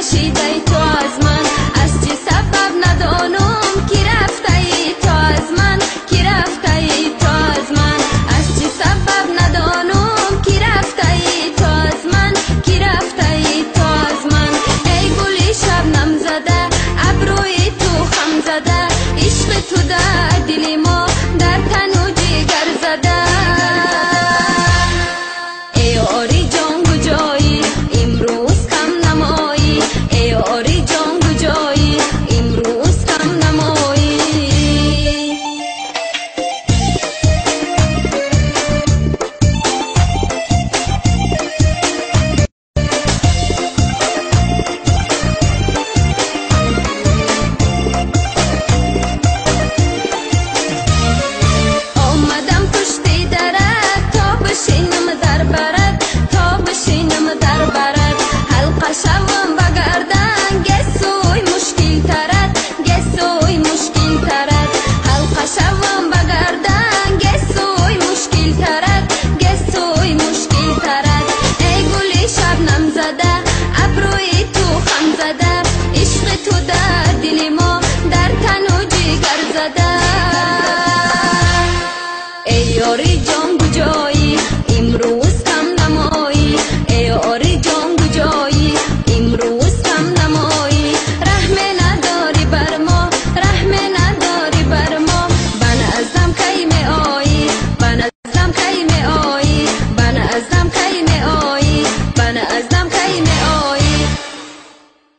کشیده تو از من، از چه سبب ندانم که رفته ای تو از من، که رفته ای تو از من، از چه سبب ندانم که رفته ای تو از من، که رفته ای تو از من. ای گلی شبنم زده ابروی تو خم زده، عشق تو در دل ما در تن و جگر زده. ای آری جان کجایی امروز کم نمایی، ای آری جان کجایی امروز کم نمایی. آمدم پشت درت تا بشینم در برت، تا بشینم در برت، حلقه شوم بگردن گسوی مشکل ترت، گسوی مشکل ترت، حلقه شوم بگردن گسوی مشکل ترت، گسوی مشکل ترت. ای گلی شبنم زده ابروی تو خم زده، عشق تو در دل